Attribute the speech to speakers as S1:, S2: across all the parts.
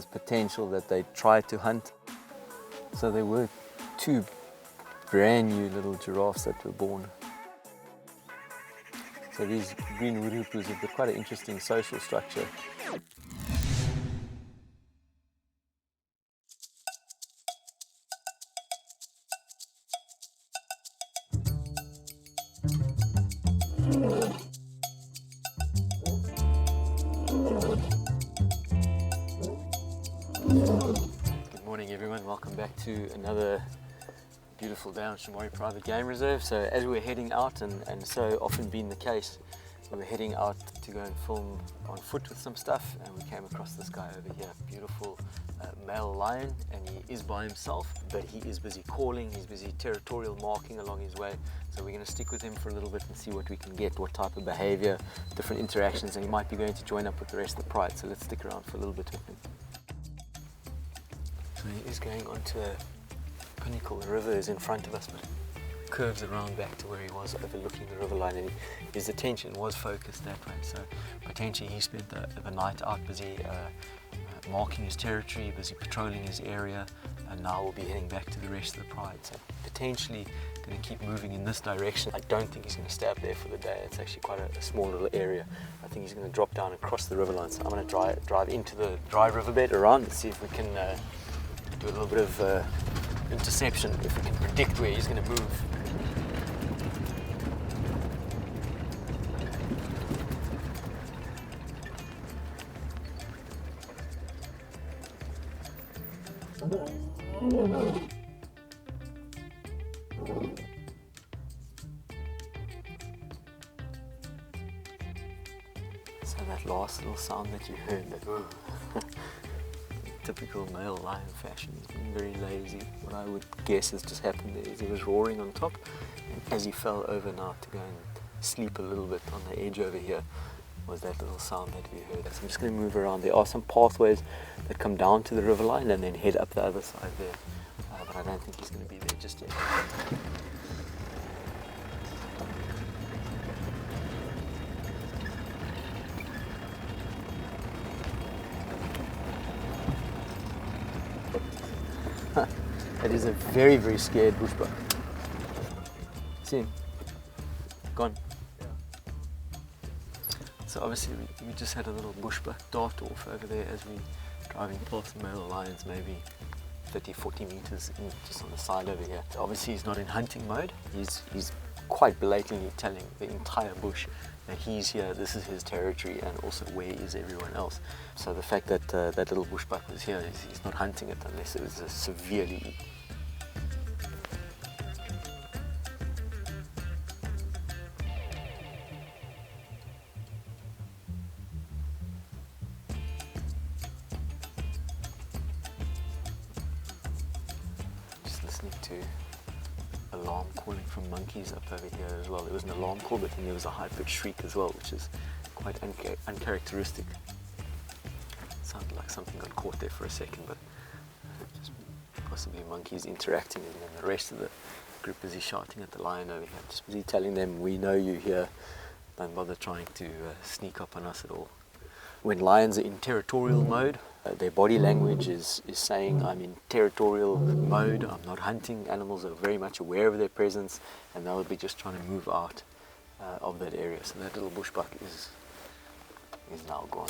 S1: there's potential that they try to hunt. So there were 2 brand new little giraffes that were born. So these green wood hoopoes have got quite an interesting social structure. Good morning everyone, welcome back to another beautiful day on Shamwari Private Game Reserve. So as we're heading out, and so often been the case, we were heading out to go and film on foot with some stuff, and we came across this guy over here, beautiful male lion, and he is by himself, but he is busy calling, he's busy territorial marking along his way. So we're going to stick with him for a little bit and see what we can get, what type of behavior, different interactions, and he might be going to join up with the rest of the pride. So let's stick around for a little bit with him. So he is going onto a pinnacle. The river is in front of us, but curves around back to where he was, overlooking the river line, and his attention was focused that way. So potentially he spent the night out busy marking his territory, busy patrolling his area, and now we'll be heading back to the rest of the pride. So potentially going to keep moving in this direction. I don't think he's going to stay up there for the day. It's actually quite a small little area. I think he's going to drop down across the river line. So I'm going to drive into the dry riverbed around and see if we can do a little bit of interception, if we can predict where he's going to move. So that last little sound that you heard, that typical male lion fashion, he's been very lazy. What I would guess has just happened there is he was roaring on top, and as he fell over now to go and sleep a little bit on the edge over here was that little sound that we heard. So I'm just going to move around. There are some pathways that come down to the river line and then head up the other side there, but I don't think he's going to be there just yet. That is a very, very scared bushbuck. See him? Gone. Yeah. So obviously we just had a little bushbuck dart off over there as we driving past the male lions, maybe 30-40 meters in, just on the side over here. So obviously he's not in hunting mode. He's quite blatantly telling the entire bush that he's here, this is his territory, and also where is everyone else. So the fact that that little bushbuck was here, he's not hunting it unless it was a severely to alarm calling from monkeys up over here as well. There was an alarm call, but then there was a high-pitched shriek as well, which is quite uncharacteristic. Sounded like something got caught there for a second, but just possibly monkeys interacting, and then the rest of the group busy shouting at the lion over here, just busy telling them, we know you here, don't bother trying to sneak up on us at all. When lions are in territorial mode, their body language is saying, I'm in territorial mode, I'm not hunting. Animals are very much aware of their presence, and they'll be just trying to move out of that area. So that little bushbuck is now gone.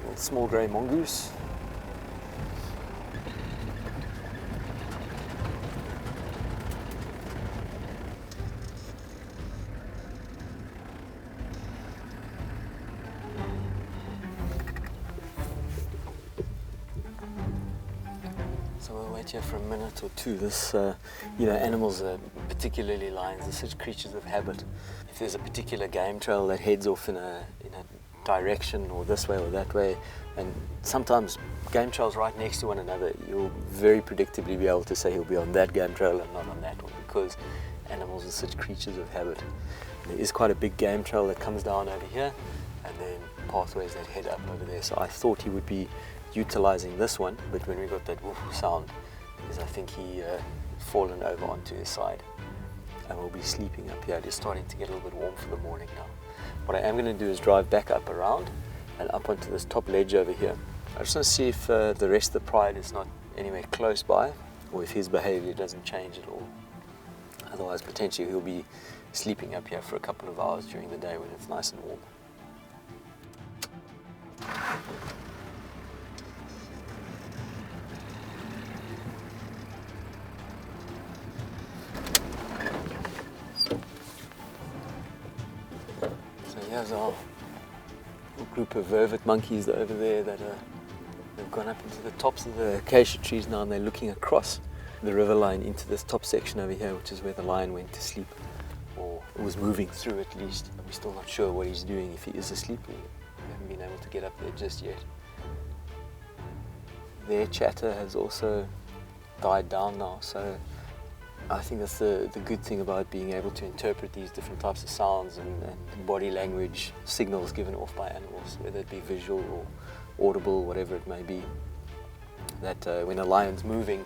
S1: Little small grey mongoose. So we'll wait here for a minute or two. This, animals, particularly lions, are such creatures of habit. If there's a particular game trail that heads off in a direction, or this way or that way, and sometimes game trails right next to one another, you'll very predictably be able to say he'll be on that game trail and not on that one, because animals are such creatures of habit. There is quite a big game trail that comes down over here, and then pathways that head up over there. So I thought he would be utilizing this one, but when we got that woof sound, is I think he fallen over onto his side, and we'll be sleeping up here. It is starting to get a little bit warm for the morning now. What I am going to do is drive back up around and up onto this top ledge over here. I just want to see if the rest of the pride is not anywhere close by, or if his behaviour doesn't change at all. Otherwise, potentially he'll be sleeping up here for a couple of hours during the day when it's nice and warm. So here's our group of vervet monkeys over there that they've gone up into the tops of the acacia trees now, and they're looking across the river line into this top section over here, which is where the lion went to sleep, or was moving through at least. We're still not sure what he's doing, if he is asleep. We haven't been able to get up there just yet. Their chatter has also died down now, so I think that's the good thing about being able to interpret these different types of sounds and body language signals given off by animals, whether it be visual or audible, whatever it may be. That when a lion's moving,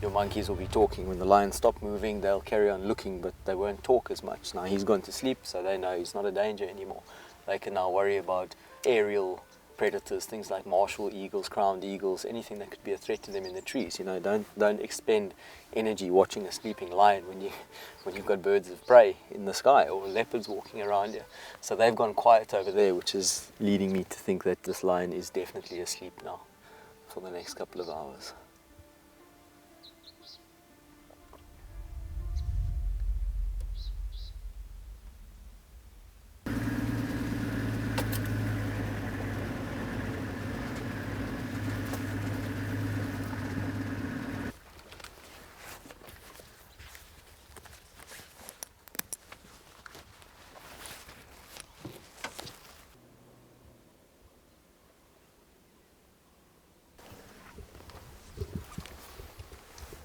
S1: your monkeys will be talking. When the lion stops moving, they'll carry on looking, but they won't talk as much. Now he's gone to sleep, so they know he's not a danger anymore. They can now worry about aerial predators, things like martial eagles, crowned eagles, anything that could be a threat to them in the trees. You know, don't expend energy watching a sleeping lion when you've got birds of prey in the sky or leopards walking around you. So they've gone quiet over there, which is leading me to think that this lion is definitely asleep now for the next couple of hours.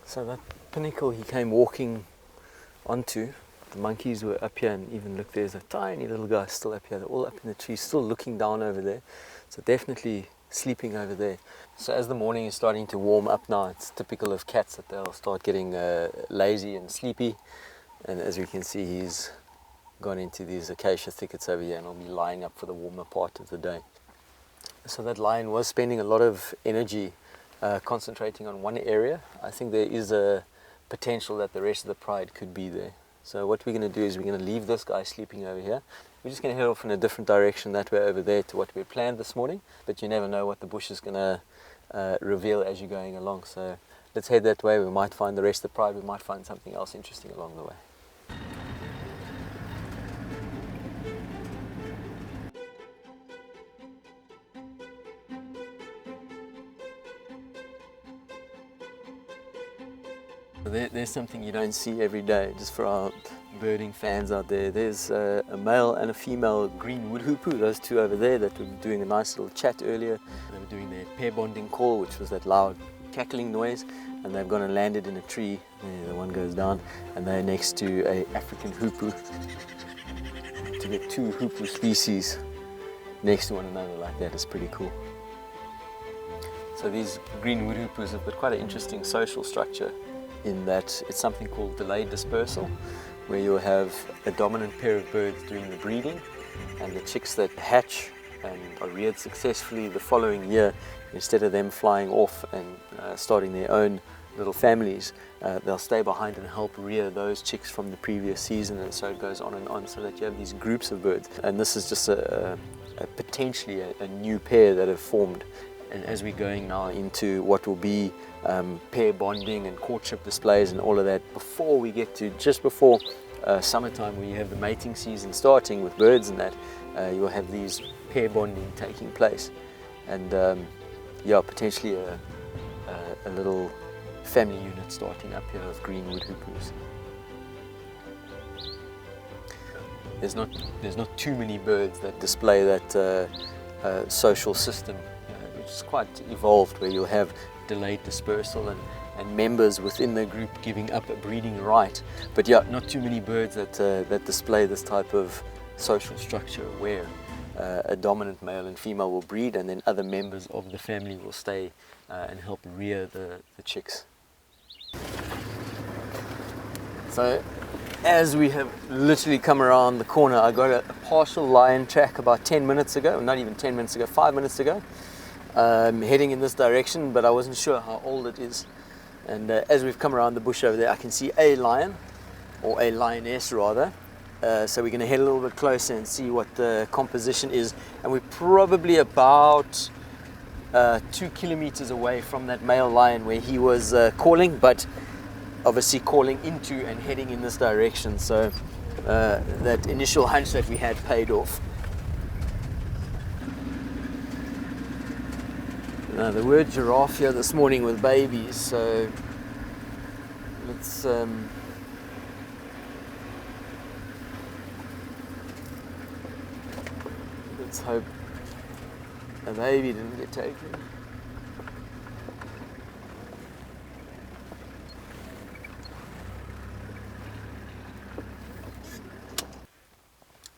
S1: So that pinnacle he came walking onto, the monkeys were up here, and even look, there's a tiny little guy still up here. They're all up in the trees, still looking down over there. So definitely sleeping over there. So as the morning is starting to warm up now, it's typical of cats that they'll start getting lazy and sleepy. And as we can see, he's gone into these acacia thickets over here and will be lying up for the warmer part of the day. So that lion was spending a lot of energy concentrating on one area. I think there is a potential that the rest of the pride could be there. So what we're going to do is we're going to leave this guy sleeping over here. We're just going to head off in a different direction that way over there to what we planned this morning, but you never know what the bush is going to reveal as you're going along. So let's head that way. We might find the rest of the pride, we might find something else interesting along the way. There's something you don't see every day, just for our birding fans out there. There's a male and a female green wood hoopoe, those two over there that were doing a nice little chat earlier. They were doing their pair bonding call, which was that loud cackling noise, and they've gone and landed in a tree. There, the one goes down, and they're next to a African hoopoe. To get two hoopoe species next to one another like that is pretty cool. So these green wood hoopoes have got quite an interesting social structure, in that it's something called delayed dispersal, where you'll have a dominant pair of birds doing the breeding, and the chicks that hatch and are reared successfully the following year, instead of them flying off and starting their own little families, they'll stay behind and help rear those chicks from the previous season, and so it goes on, so that you have these groups of birds. And this is just potentially a new pair that have formed. And as we're going now into what will be pair bonding and courtship displays and all of that, before we get to just before summertime, where you have the mating season starting with birds and that, you'll have these pair bonding taking place, and yeah, potentially a little family unit starting up here of green wood hoopoes. There's not too many birds that display that social system. It's quite evolved, where you'll have delayed dispersal and members within the group giving up a breeding right. But yeah, not too many birds that display this type of social structure, where a dominant male and female will breed, and then other members of the family will stay and help rear the chicks. So As we have literally come around the corner, I got a partial lion track about 10 minutes ago, not even 10 minutes ago, 5 minutes ago, heading in this direction, but I wasn't sure how old it is. And as we've come around the bush over there, I can see a lion, or a lioness rather. So we're going to head a little bit closer and see what the composition is. And we're probably about 2 kilometers away from that male lion where he was calling, but obviously calling into and heading in this direction. So that initial hunch that we had paid off. Now the word giraffe here this morning with babies, so let's hope a baby didn't get taken.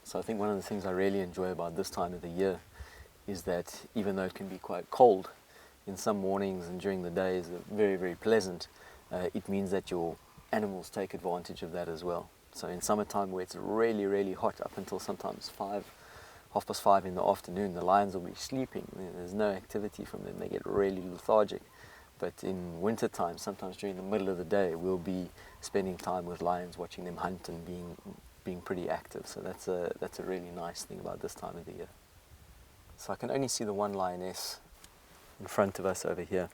S1: So I think one of the things I really enjoy about this time of the year is that even though it can be quite cold in some mornings and during the days, very, very pleasant, it means that your animals take advantage of that as well. So in summertime where it's really, really hot up until sometimes 5:30 in the afternoon, the lions will be sleeping. There's no activity from them. They get really lethargic. But in winter time, sometimes during the middle of the day, we'll be spending time with lions, watching them hunt and being pretty active. So that's a really nice thing about this time of the year. So I can only see the one lioness in front of us over here.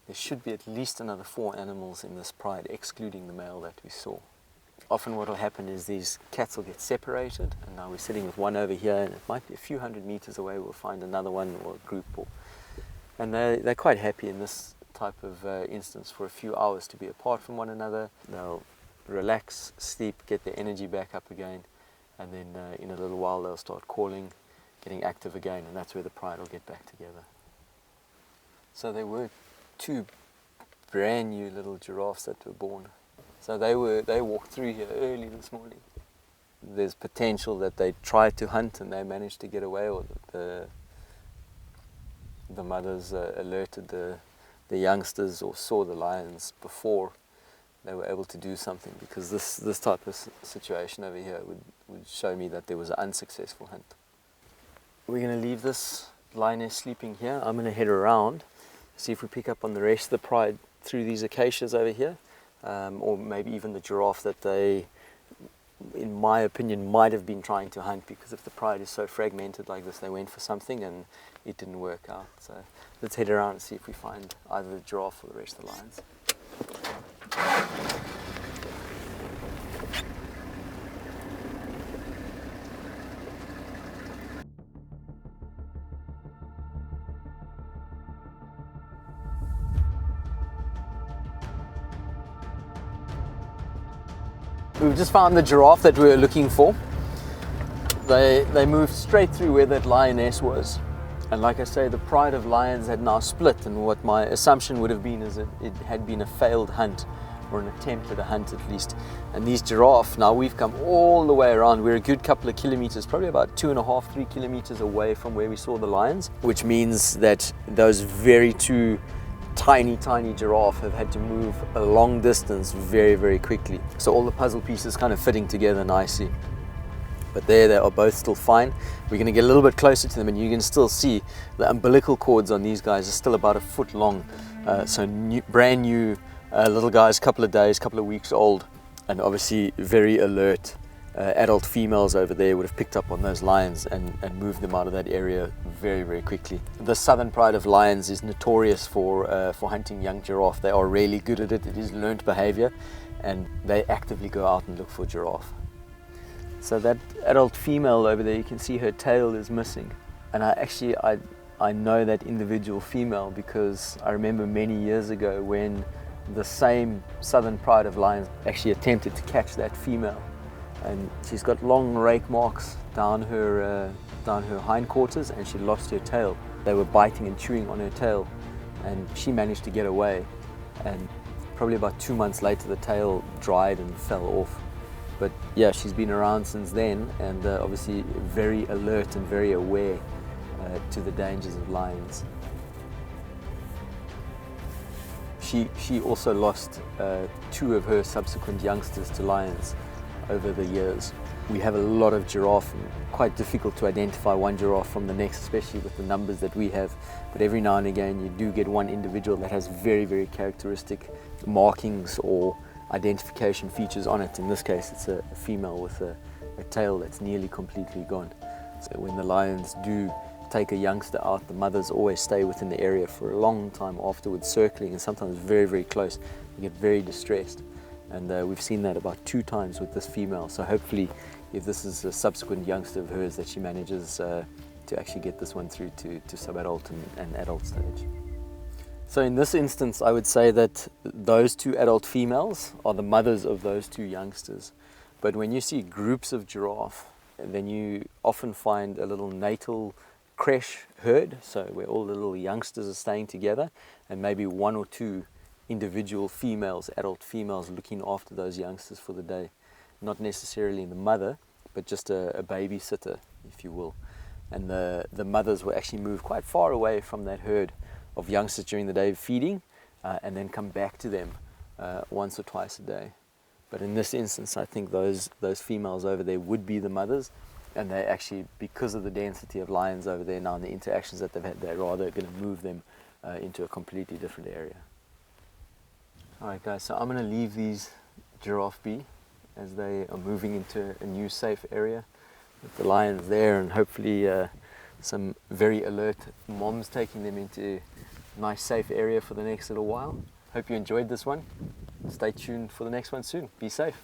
S1: There should be at least another 4 animals in this pride, excluding the male that we saw. Often what will happen is these cats will get separated, and now we're sitting with one over here, and it might be a few hundred meters away we'll find another one or a group, and they're quite happy in this type of instance for a few hours to be apart from one another. They'll relax, sleep, get their energy back up again, and then in a little while they'll start calling, getting active again, and that's where the pride will get back together. So there were 2 brand new little giraffes that were born. So they walked through here early this morning. There's potential that they tried to hunt and they managed to get away, or the mothers alerted the youngsters or saw the lions before they were able to do something, because this type of situation over here would show me that there was an unsuccessful hunt. We're going to leave this lioness sleeping here. I'm going to head around, see if we pick up on the rest of the pride through these acacias over here. Or maybe even the giraffe that they, in my opinion, might have been trying to hunt, because if the pride is so fragmented like this, they went for something and it didn't work out. So let's head around and see if we find either the giraffe or the rest of the lions. We've just found the giraffe that we were looking for. They moved straight through where that lioness was. And like I say, the pride of lions had now split, and what my assumption would have been is that it had been a failed hunt, or an attempt at a hunt at least. And these giraffe, now we've come all the way around. We're a good couple of kilometers, probably about 2.5, 3 kilometers away from where we saw the lions, which means that those very 2 tiny giraffe have had to move a long distance very, very quickly. So all the puzzle pieces kind of fitting together nicely. But there they are both still fine. We're going to get a little bit closer to them, and you can still see the umbilical cords on these guys are still about 1 foot long. So brand new little guys, couple of days, couple of weeks old, and obviously very alert. Adult females over there would have picked up on those lions and moved them out of that area very, very quickly. The southern pride of lions is notorious for hunting young giraffe. They are really good at it. It is learned behavior, and they actively go out and look for giraffe. So that adult female over there, you can see her tail is missing. And I know that individual female because I remember many years ago when the same southern pride of lions actually attempted to catch that female. And she's got long rake marks down her hindquarters, and she lost her tail. They were biting and chewing on her tail, and she managed to get away. And probably about 2 months later, the tail dried and fell off. But yeah, she's been around since then, and obviously very alert and very aware to the dangers of lions. she also lost 2 of her subsequent youngsters to lions over the years. We have a lot of giraffe, and quite difficult to identify one giraffe from the next, especially with the numbers that we have. But every now and again you do get one individual that has very, very characteristic markings or identification features on it. In this case it's a female with a tail that's nearly completely gone. So when the lions do take a youngster out, the mothers always stay within the area for a long time afterwards, circling and sometimes very, very close. They get very distressed, and we've seen that about 2 times with this female. So hopefully, if this is a subsequent youngster of hers, that she manages to actually get this one through to sub-adult and adult stage. So in this instance, I would say that those 2 adult females are the mothers of those 2 youngsters. But when you see groups of giraffe, then you often find a little natal creche herd, so where all the little youngsters are staying together, and maybe 1 or 2 individual females, adult females, looking after those youngsters for the day. Not necessarily the mother, but just a babysitter, if you will. And the mothers will actually move quite far away from that herd of youngsters during the day feeding, and then come back to them once or twice a day. But in this instance, I think those females over there would be the mothers, and they actually, because of the density of lions over there now and the interactions that they've had, they're rather going to move them into a completely different area. Alright guys, so I'm going to leave these giraffe be as they are moving into a new safe area with the lions there, and hopefully some very alert moms taking them into a nice safe area for the next little while. Hope you enjoyed this one. Stay tuned for the next one soon. Be safe.